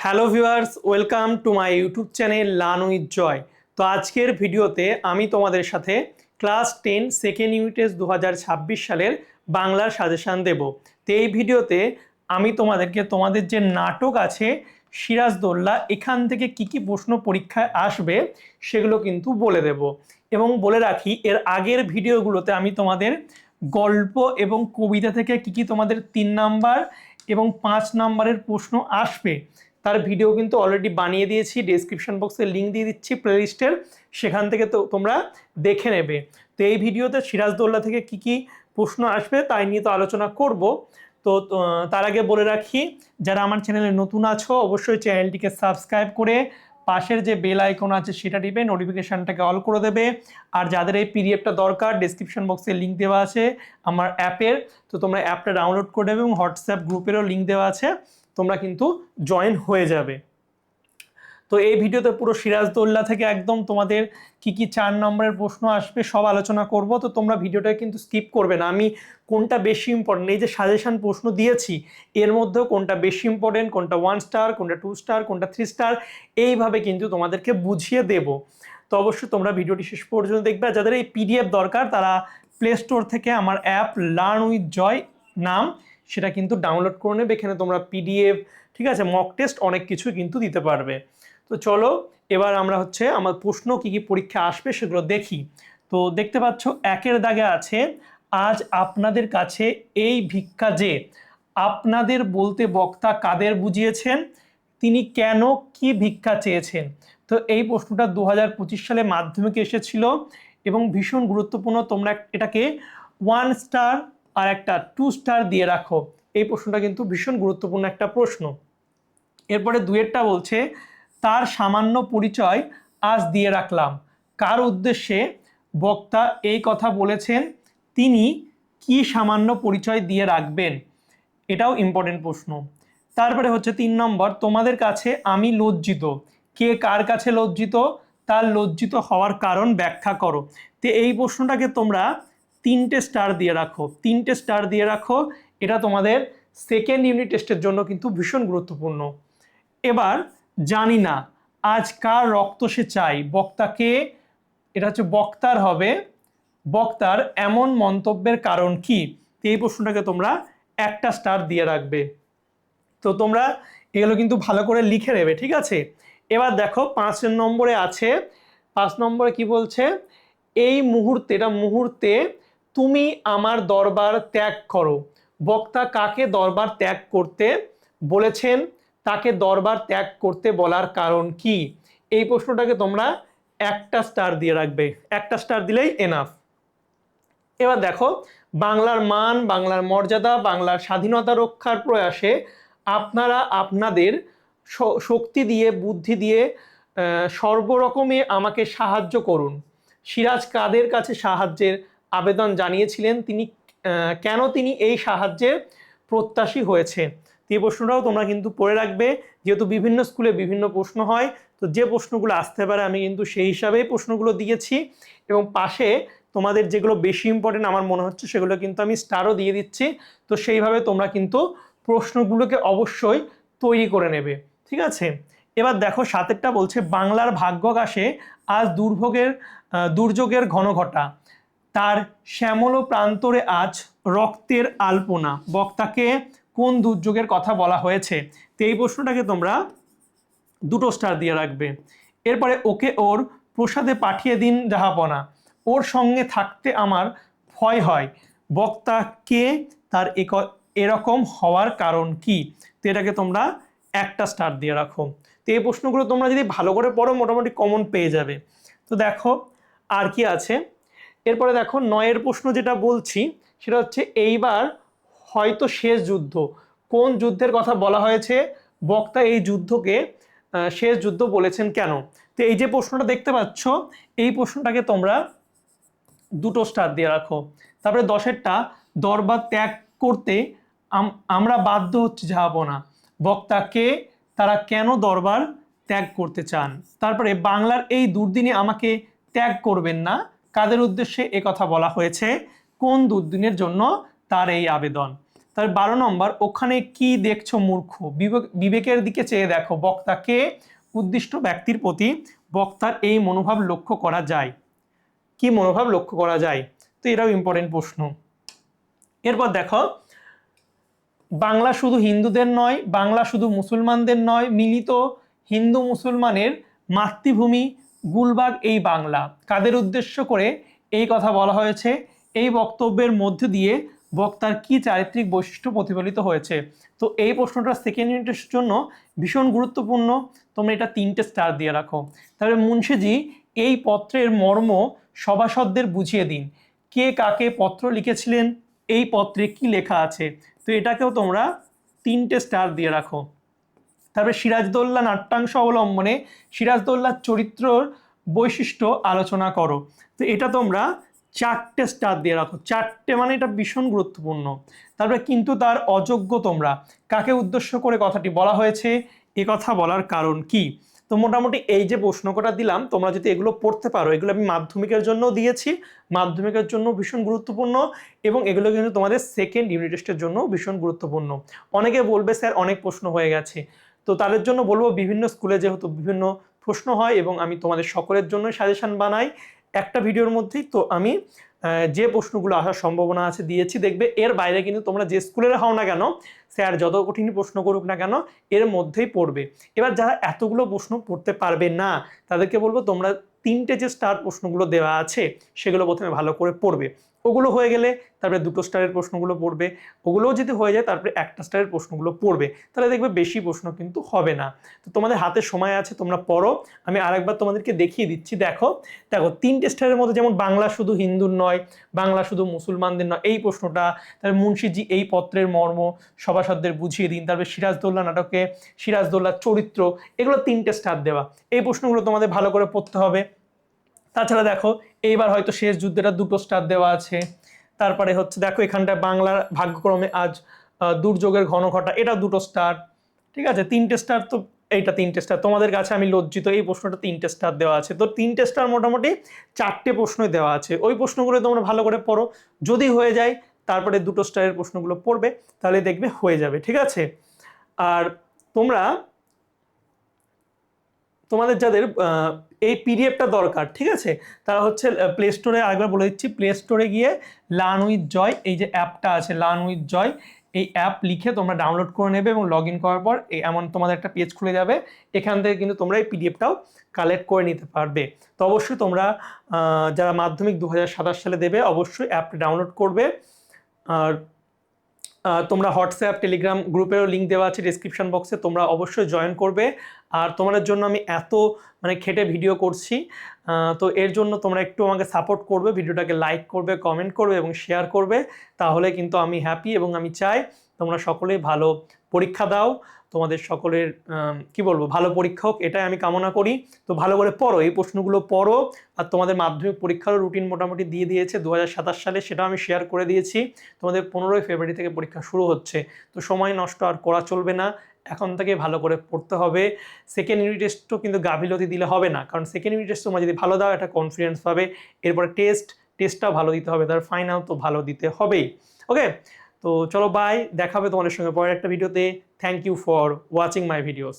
Hello viewers, welcome to my YouTube channel learn with Joy. তো আজকের ভিডিওতে আমি তোমাদের সাথে ক্লাস 10 সেকেন্ড ইউনিটেজ 2026 সালের বাংলার সাজেশান দেব। তো এই ভিডিওতে আমি তোমাদেরকে তোমাদের যে নাটক আছে সিরাজদৌল্লা, এখান থেকে কি কি প্রশ্ন পরীক্ষায় আসবে সেগুলো কিন্তু বলে দেব। এবং বলে রাখি, এর আগের ভিডিওগুলোতে আমি তোমাদের গল্প এবং কবিতা থেকে কি কি তোমাদের 3 নাম্বার এবং 5 নাম্বারের প্রশ্ন আসবে তার ভিডিও কিন্তু অলরেডি বানিয়ে দিয়েছি, ডেসক্রিপশন বক্সে লিঙ্ক দিয়ে দিচ্ছি প্লেলিস্টের, সেখান থেকে তো তোমরা দেখে নেবে। তো এই ভিডিওতে সিরাজদৌল্লা থেকে কি কি প্রশ্ন আসবে তাই নিয়ে তো আলোচনা করব। তো তার আগে বলে রাখি, যারা আমার চ্যানেলে নতুন আছো অবশ্যই চ্যানেলটিকে সাবস্ক্রাইব করে পাশের যে বেল আইকন আছে সেটা টিপে নোটিফিকেশানটাকে অল করে দেবে। আর যাদের এই পিডিএফটা দরকার, ডেসক্রিপশন বক্সে লিঙ্ক দেওয়া আছে আমার অ্যাপের, তো তোমরা অ্যাপটা ডাউনলোড করে দেবে এবং হোয়াটসঅ্যাপ গ্রুপেরও লিঙ্ক দেওয়া আছে, তোমরা কিন্তু জয়েন হয়ে যাবে। তো এই ভিডিওতে পুরো সিরাজদৌল্লা থেকে একদম তোমাদের কি কি 4 নম্বরের প্রশ্ন আসবে সব আলোচনা করব। তো তোমরা ভিডিওটা কিন্তু স্কিপ করবে না। আমি কোনটা বেশি ইম্পর্টেন্ট, এই যে সাজেশন প্রশ্ন দিয়েছি এর মধ্যেও কোনটা বেশি ইম্পর্টেন্ট, কোনটা 1 স্টার, কোনটা 2 স্টার, কোনটা 3 স্টার, এইভাবে কিন্তু তোমাদেরকে বুঝিয়ে দেব। তো অবশ্যই তোমরা ভিডিওটি শেষ পর্যন্ত দেখবে। যাদের এই পিডিএফ দরকার তারা প্লে স্টোর থেকে আমার অ্যাপ লার্ন উইথ জয় নাম সেটা কিন্তু ডাউনলোড করে নেবে। এখানে তোমরা পিডিএফ, ঠিক আছে, মক টেস্ট অনেক কিছু কিন্তু দিতে পারবে। তো চলো এবার আমরা আমার প্রশ্ন কি কি পরীক্ষা আসবে সেগুলো দেখি। তো দেখতে পাচ্ছ একের দাগে আছে, আজ আপনাদের কাছে এই ভিক্ষা যে, আপনাদের বলতে বক্তা কাদের বুঝিয়েছেন, তিনি কেন কি ভিক্ষা চেয়েছেন। তো এই প্রশ্নটা 2025 সালে মাধ্যমিকে এসেছিল এবং ভীষণ গুরুত্বপূর্ণ। তোমরা এটাকে 1 স্টার আর একটা 2 স্টার দিয়ে রাখো। এই প্রশ্নটা কিন্তু ভীষণ গুরুত্বপূর্ণ একটা প্রশ্ন। এরপরে দুয়েরটা বলছে, তার সামান্য পরিচয় আজ দিয়ে রাখলাম, কার উদ্দেশ্যে বক্তা এই কথা বলেছেন, তিনি কি সামান্য পরিচয় দিয়ে রাখবেন। এটাও ইম্পর্টেন্ট প্রশ্ন। তারপরে 3 নম্বর, তোমাদের কাছে আমি লজ্জিত, কে কার কাছে লজ্জিত, তার লজ্জিত হওয়ার কারণ ব্যাখ্যা করো। তো এই প্রশ্নটাকে তোমরা 3টে স্টার দিয়ে রাখো, 3টে স্টার দিয়ে রাখো। এটা তোমাদের সেকেন্ড ইউনিট টেস্টের জন্য কিন্তু ভীষণ গুরুত্বপূর্ণ। এবার জানি না আজ কার রক্ত সে চাই, বক্তাকে, এটা বক্তার হবে, বক্তার এমন মন্তব্যের কারণ কি। এই প্রশ্নটাকে তোমরা একটা স্টার দিয়ে রাখবে। তো তোমরা এগুলো কিন্তু ভালো করে লিখে নেবে, ঠিক আছে। এবার দেখো 5 নম্বরে আছে, 5 নম্বরে কি বলছে, এই মুহূর্তে, এটা মুহূর্তে তুমি আমার দরবার ত্যাগ করো। বক্তা কাকে দরবার ত্যাগ করতে বলেছেন, তাকে দরবার ত্যাগ করতে বলার কারণ কি। এই প্রশ্নটাকে তোমরা একটা স্টার দিয়ে রাখবে, একটা স্টার দিলেই এনাফ। এবার দেখো, বাংলার মান, বাংলার মর্যাদা, বাংলার স্বাধীনতা রক্ষার প্রয়াসে আপনারা আপনাদের শক্তি দিয়ে, বুদ্ধি দিয়ে সর্বরকমে আমাকে সাহায্য করুন। সিরাজ কাদের কাছে সাহায্যের আবেদন জানিয়েছিলেন, তিনি কেন তিনি এই সাহায্যের প্রত্যাশী হয়েছে। এই প্রশ্নটাও তোমরা কিন্তু পড়ে রাখবে, যেহেতু বিভিন্ন স্কুলে বিভিন্ন প্রশ্ন হয়। তো যে প্রশ্নগুলো আসতে পারে আমি কিন্তু সেই হিসাবেই প্রশ্নগুলো দিয়েছি, এবং পাশে তোমাদের যেগুলো বেশি ইম্পর্টেন্ট আমার মনে হচ্ছে সেগুলো কিন্তু আমি স্টারও দিয়ে দিচ্ছি। তো সেইভাবে তোমরা কিন্তু প্রশ্নগুলোকে অবশ্যই তৈরি করে নেবে, ঠিক আছে। এবার দেখো 7টা বলছে, বাংলার ভাগ্যাকাশে আজ দুর্যোগের ঘন ঘটা, তার শ্যামল প্রান্তরে আজ রক্তের আলপনা, বক্তাকে কোন দুর্যোগের কথা বলা হয়েছে। তো এই প্রশ্নটাকে তোমরা 2টো স্টার দিয়ে রাখবে। এরপরে ওকে ওর প্রসাদে পাঠিয়ে দিন জাহাপনা, ওর সঙ্গে থাকতে আমার ভয় হয়, বক্তা কে, তার এরকম হওয়ার কারণ কি। তো এটাকে তোমরা একটা স্টার দিয়ে রাখো। তো এই প্রশ্নগুলো তোমরা যদি ভালো করে পড়ো মোটামুটি কমন পেয়ে যাবে। তো দেখো আর কি আছে। এরপরে দেখো 9এর প্রশ্ন যেটা বলছি সেটা হচ্ছে, এইবার হয়তো শেষ যুদ্ধ, কোন যুদ্ধের কথা বলা হয়েছে, বক্তা এই যুদ্ধকে শেষ যুদ্ধ বলেছেন কেন। তো এই যে প্রশ্নটা দেখতে পাচ্ছ এই প্রশ্নটাকে তোমরা 2টো স্টার দিয়ে রাখো। তারপরে 10এরটা, দরবার ত্যাগ করতে আমরা বাধ্য হচ্ছি জাহাপনা, বক্তাকে, তারা কেন দরবার ত্যাগ করতে চান। তারপরে বাংলার এই দুর্দিনে আমাকে ত্যাগ করবেন না, কাদের উদ্দেশ্যে এ কথা বলা হয়েছে, কোন দুর্দিনের জন্য তার এই আবেদন। তার 12 নম্বর, ওখানে কি দেখছো মূর্খ, বিবেকের দিকে চেয়ে দেখো, বক্তাকে উদ্দিষ্ট ব্যক্তির প্রতি বক্তার এই মনোভাব লক্ষ্য করা যায়। কি মনোভাব লক্ষ্য করা যায়? তো এটাও ইম্পর্টেন্ট প্রশ্ন। এরপর দেখো, বাংলা শুধু হিন্দুদের নয়, বাংলা শুধু মুসলমানদের নয়, মিলিত হিন্দু মুসলমানের মাতৃভূমি গুলবাগ এই বাংলা। কাদের উদ্দেশ্য করে এই কথা বলা হয়েছে? এই বক্তব্যের মধ্য দিয়ে বক্তার কি চারিত্রিক বৈশিষ্ট্য প্রতিফলিত হয়েছে? তো এই প্রশ্নটা সেকেন্ড ইউনিটের জন্য ভীষণ গুরুত্বপূর্ণ, তোমরা এটা 3টে স্টার দিয়ে রাখো। তাহলে মুন্সিজি এই পত্রের মর্ম সভাসদদের বুঝিয়ে দিন। কে কাকে পত্র লিখেছিলেন, এই পত্রে কি লেখা আছে? তো এটাকেও তোমরা 3টে স্টার দিয়ে রাখো। তারপরে সিরাজদৌল্লা নাট্যাংশ অবলম্বনে সিরাজদৌল্লার চরিত্রর বৈশিষ্ট্য আলোচনা করো। তো এটা তোমরা 4টে স্টার দিয়ে রাখো। 4টে মানে এটা ভীষণ গুরুত্বপূর্ণ। তারপরে কিন্তু তার অযোগ্য তোমরা, কাকে উদ্দেশ্য করে কথাটি বলা হয়েছে, এ কথা বলার কারণ কি? তো মোটামুটি এই যে প্রশ্ন কটা দিলাম, তোমরা যদি এগুলো পড়তে পারো, এগুলো আমি মাধ্যমিকের জন্য দিয়েছি, মাধ্যমিকের জন্য ভীষণ গুরুত্বপূর্ণ, এবং এগুলো কিন্তু তোমাদের সেকেন্ড ইউনিট টেস্টের জন্য ভীষণ গুরুত্বপূর্ণ। অনেকে বলবে স্যার অনেক প্রশ্ন হয়ে গেছে, তো তাদের জন্য বলবো বিভিন্ন স্কুলে যেহেতু বিভিন্ন প্রশ্ন হয় এবং আমি তোমাদের সকলের জন্য সাজেশন বানাই একটা ভিডিওর মধ্যেই, তো আমি যে প্রশ্নগুলো আসার সম্ভাবনা আছে দিয়েছি। দেখবে এর বাইরে কিন্তু তোমরা যে স্কুলের হও না কেন, স্যার যত কঠিন প্রশ্ন করুক না কেন, এর মধ্যেই পড়বে। এবার যারা এতগুলো প্রশ্ন পড়তে পারবে না, তাদেরকে বলবো তোমরা 3টে যে স্টার প্রশ্নগুলো দেওয়া আছে সেগুলো প্রথমে ভালো করে পড়বে। ওগুলো হয়ে গেলে তারপরে 2টো স্টারের প্রশ্নগুলো পড়বে। ওগুলোও যদি হয়ে যায় তারপরে 1টা স্টারের প্রশ্নগুলো পড়বে। তাহলে দেখবে বেশি প্রশ্ন কিন্তু হবে না। তো তোমাদের হাতে সময় আছে, তোমরা পড়ো। আমি আরেকবার তোমাদেরকে দেখিয়ে দিচ্ছি। দেখো দেখো 3টে স্টারের মধ্যে যেমন বাংলা শুধু হিন্দুর নয়, বাংলা শুধু মুসলমানদের নয়, এই প্রশ্নটা। তারপরে মুন্সিজি এই পত্রের মর্ম সভাসদদের বুঝিয়ে দিন। তারপরে সিরাজদৌল্লা নাটকে সিরাজদৌল্লার চরিত্র, এগুলো 3টে স্টার দেওয়া। এই প্রশ্নগুলো তোমাদের ভালো করে পড়তে হবে। তাছাড়া দেখো এইবার হয়তো শেষ যুদ্ধেটা 2টো স্টার দেওয়া আছে। তারপরে হচ্ছে দেখো এখানটায় বাংলার ভাগ্যক্রমে আজ দুর্যোগের ঘন ঘটা, এটা 2টো স্টার। ঠিক আছে, 3টে স্টার। তো এইটা 3টে স্টার। তোমাদের কাছে আমি লজ্জিত, এই প্রশ্নটা 3টে স্টার দেওয়া আছে। তো 3টে স্টার মোটামুটি 4টে প্রশ্নই দেওয়া আছে। ওই প্রশ্নগুলো তোমরা ভালো করে পড়ো। যদি হয়ে যায় তারপরে 2টো স্টারের প্রশ্নগুলো পড়বে, তাহলে দেখবে হয়ে যাবে। ঠিক আছে। আর তোমরা তোমাদের যাদের এই পিডিএফটা দরকার, ঠিক আছে, তারা হচ্ছে প্লে স্টোরে, আরেকবার বলে দিচ্ছি, প্লে স্টোরে গিয়ে লার্ন উইথ জয় এই যে অ্যাপটা আছে, লার্ন উইথ জয়, এই অ্যাপ লিখে তোমরা ডাউনলোড করে নেবে এবং লগ ইন করার পর এমন তোমাদের একটা পেজ খুলে যাবে। এখান থেকে কিন্তু তোমরা এই পিডিএফটাও কালেক্ট করে নিতে পারবে। তো অবশ্যই তোমরা যারা মাধ্যমিক 2027 সালে দেবে অবশ্যই অ্যাপটা ডাউনলোড করবে। আর তোমরা হোয়াটসঅ্যাপ টেলিগ্রাম গ্রুপেরও লিঙ্ক দেওয়া আছে ডেসক্রিপশন বক্সে, তোমরা অবশ্যই জয়েন করবে। আর তোমাদের জন্য আমি এত খেটে ভিডিও করছি, তো এর জন্য তোমরা একটু আমাকে সাপোর্ট করবে, ভিডিওটাকে লাইক করবে, কমেন্ট করবে এবং শেয়ার করবে। তাহলে কিন্তু আমি হ্যাপি, এবং আমি চাই তোমরা সকলেই ভালো পরীক্ষা দাও, তোমাদের সকলের কি বলবো ভালো পরীক্ষা হোক, এটাই আমি কামনা করি। তো ভালো করে পড়ো, এই প্রশ্নগুলো পড়ো। আর তোমাদের মাধ্যমিক পরীক্ষারও রুটিন মোটামুটি দিয়ে দিয়েছে 2027 সালে, সেটাও আমি শেয়ার করে দিয়েছি। তোমাদের 15ই ফেব্রুয়ারি থেকে পরীক্ষা শুরু হচ্ছে, তো সময় নষ্ট আর করা চলবে না, এখন থেকে ভালো করে পড়তে হবে। সেকেন্ড ইউনিট টেস্টও কিন্তু গাফিলতি দিলে হবে না, কারণ সেকেন্ড ইউনিট টেস্ট তোমরা যদি ভালো দাও একটা কনফিডেন্স পাবে, এরপরে টেস্টটাও ভালো দিতে হবে, তার ফাইনাল তো ভালো দিতে হবেই। ওকে, তো চলো বাই, দেখা হবে তোমাদের সঙ্গে পরের একটা ভিডিওতে। Thank you for watching my videos.